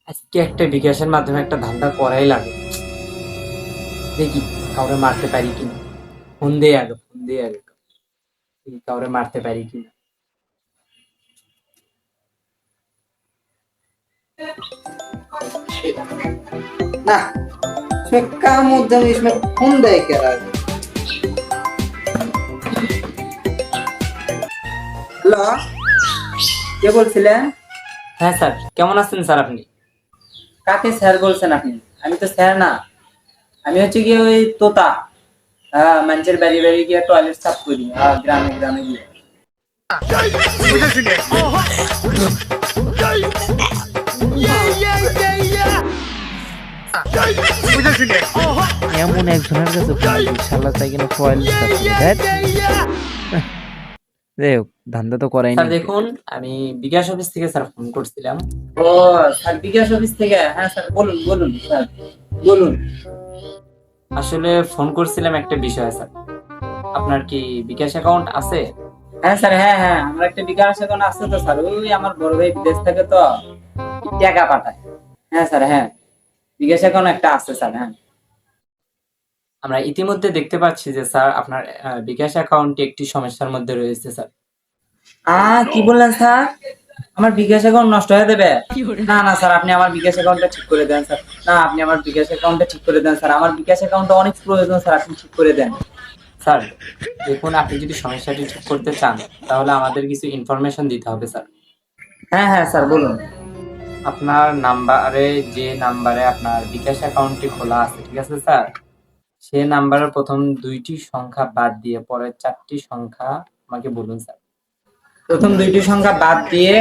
আজকে একটা বিকাশের মাধ্যমে একটা ধান্দা করাই লাগে। দেখি কাউরে মারতে পারি কিনা। ফোন দিয়ে আগে দেখি কাউরে মারতে পারি কিনা। ना इसमें काम उद्यम इसमें फोन दे क्या रहा है। হ্যালো, কে বলছিলেন? হ্যাঁ স্যার, কেমন আছেন স্যার আপনি? কাকে স্যার বলছেন আপনি? আমি তো স্যার না, আমি হচ্ছে গিয়ে ওই তোতা। হ্যাঁ, মানুষের বাড়ি বাড়ি গিয়ে টয়লেট সাফ করি। হ্যাঁ, গ্রামে গ্রামে গিয়ে। এমন একজনের কাছে ফোন দিই, শালা তাই কিনা ফয়েল যাই হোক, ধান্দা তো করাই স্যার নি। দেখুন, আমি বিকাশ অফিস থেকে স্যার ফোন করছিলাম। ও স্যার, বিকাশ অফিস থেকে? হ্যাঁ স্যার, বলুন বলুন স্যার, বলুন। আসলে ফোন করছিলাম একটা বিষয় স্যার। আপনার কি বিকাশ অ্যাকাউন্ট আছে? হ্যাঁ স্যার, হ্যাঁ হ্যাঁ, আমার একটা বিকাশ অ্যাকাউন্ট আছে তো স্যার। ওই আমার বড় ভাই বিদেশ থেকে তো টাকা পাঠায়। হ্যাঁ স্যার, হ্যাঁ, বিকাশ অ্যাকাউন্ট একটা আছে স্যার। হ্যাঁ, আমরা ইতিমধ্যে দেখতে পাচ্ছি যে স্যার আপনার বিকাশ অ্যাকাউন্টটি একটি সমস্যার মধ্যে রয়েছে স্যার। কি বললেন স্যার? আমার বিকাশ অ্যাকাউন্ট নষ্ট হয়ে যাবে? না না স্যার, আপনি আমার বিকাশ অ্যাকাউন্টটা ঠিক করে দেন স্যার। না, আপনি আমার বিকাশ অ্যাকাউন্টটা ঠিক করে দেন স্যার। আমার বিকাশ অ্যাকাউন্টটা অনেক প্রয়োজন স্যার, আপনি ঠিক করে দেন। স্যার দেখুন, আপনি যদি সমস্যাটি ঠিক করতে চান তাহলে আমাদের কিছু ইনফরমেশন দিতে হবে স্যার। হ্যাঁ হ্যাঁ স্যার, বলুন। আপনার নাম্বারে, যে নাম্বারে আপনার বিকাশ অ্যাকাউন্টটি খোলা আছে, ঠিক আছে স্যার, সে নাম্বারের প্রথম 2টি সংখ্যা বাদ দিয়ে পরের 4টি সংখ্যা আমাকে বলুন স্যার। প্রথম 2টি সংখ্যা বাদ দিয়ে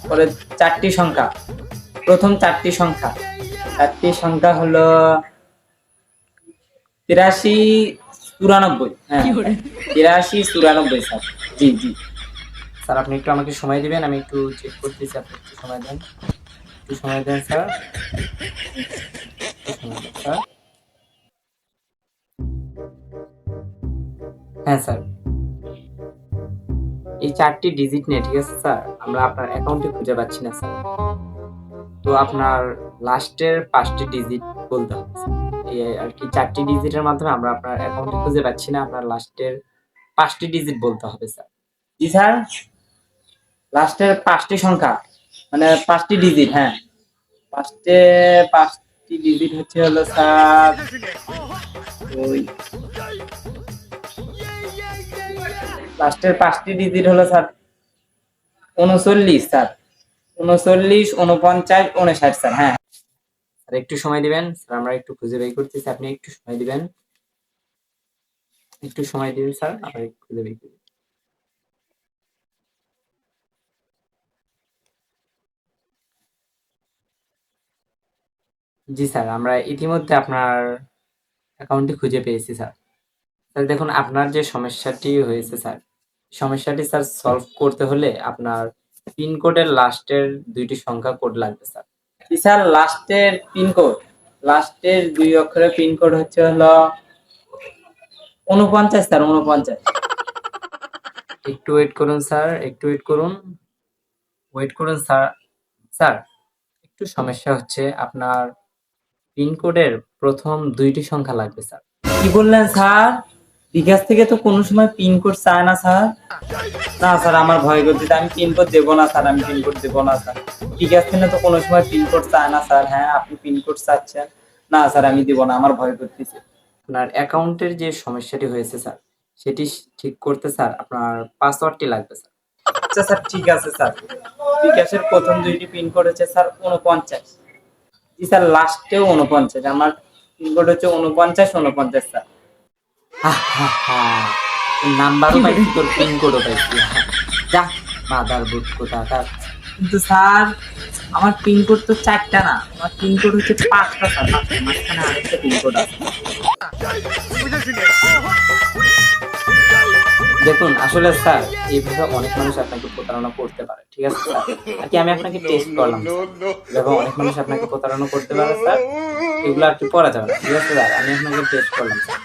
পরে 4টি সংখ্যা। প্রথম 4টি সংখ্যা হলো 83 94। হ্যাঁ, 83 94 স্যার। জি জি। স্যার আপনি একটু আমাকে সময় দিবেন, আমি একটু চেক করতেছি, আপনি একটু সময় দেন। একটু সময় দেন স্যার, একটু সময় দেন স্যার। হ্যাঁ স্যার, এই 4টি ডিজিট নিয়ে, ঠিক আছে স্যার, আমরা আপনার অ্যাকাউন্টে খুঁজে পাচ্ছি না স্যার। তো আপনার লাস্টের 5টি ডিজিট বলতে হবে স্যার। এই আর কি 4টি ডিজিটের মাধ্যমে আমরা আপনার অ্যাকাউন্টে খুঁজে পাচ্ছি না, আপনার লাস্টের 5টি ডিজিট বলতে হবে স্যার। জি স্যার, লাস্টের 5টি সংখ্যা মানে 5টি ডিজিট। হ্যাঁ, 5টি ডিজিট হচ্ছে হলো স্যার ওই লাস্টের 5টি ডিজিট হলো স্যার 39 স্যার। 39 49 59 স্যার। হ্যাঁ স্যার একটু সময় দিবেন স্যার, আমরা একটু খুঁজে বের করতেছি, আপনি একটু সময় দিবেন, একটু সময় দিন স্যার, আমরা একটু খুঁজে বের করি। জি স্যার, আমরা ইতিমধ্যে আপনার অ্যাকাউন্টটি খুঁজে পেয়েছি স্যার। স্যার দেখুন, আপনার যে সমস্যাটি হয়েছে স্যার, সমস্যাটি স্যার সলভ করতে হলে আপনার পিনকোডের লাস্টের 2টি সংখ্যা কোড লাগবে স্যার। জি স্যার, লাস্টের 2 অক্ষরের পিনকোড হচ্ছে হলো 49 স্যার। 49। একটু ওয়েট করুন স্যার, একটু ওয়েট করুন, ওয়েট করুন স্যার। স্যার একটু সমস্যা হচ্ছে, আপনার পিনকোডের প্রথম 2টি সংখ্যা লাগবে স্যার। কি বললেন স্যার? বিকাশ থেকে তো কোনো সময় পিনকোড চায় না স্যার। না স্যার, আমার ভয় করছে, আমি পিনকোড দেবো না স্যার, আমি পিনকোড দেবো না স্যার। বিকাশ থেকে তো কোনো সময় পিনকোড চায় না স্যার। হ্যাঁ, আপনি পিনকোড চাচ্ছেন। না স্যার, আমি দেবো না, আমার ভয় করতেছে। আপনার অ্যাকাউন্টের যে সমস্যাটি হয়েছে স্যার, সেটি ঠিক করতে স্যার আপনার পাসওয়ার্ডটি লাগবে স্যার। আচ্ছা স্যার, ঠিক আছে স্যার। বিকাশের প্রথম 2টি পিনকোড হচ্ছে স্যার 49। জি স্যার, লাস্টেও 49। আমার পিনকোড হচ্ছে 49 স্যার। নাম্বারও পাইছি, তোর পিনকোডও পাইছি। যা মাদার বুট কোথাকার। কিন্তু স্যার, আমার পিনকোড তো 4টা না, আমার পিনকোড হচ্ছে 5টা স্যার। 5টা, মাঝখানে আরেকটা পিনকোড আছে। দেখুন আসলে স্যার, এইভাবে অনেক মানুষ আপনাকে প্রতারণা করতে পারে, ঠিক আছে স্যার। আর কি আমি আপনাকে টেস্ট করলাম স্যার। এভাবে অনেক মানুষ আপনাকে প্রতারণা করতে পারে স্যার, এগুলো আর কি করা যাবে না, ঠিক আছে স্যার। আমি আপনাকে টেস্ট করলাম স্যার।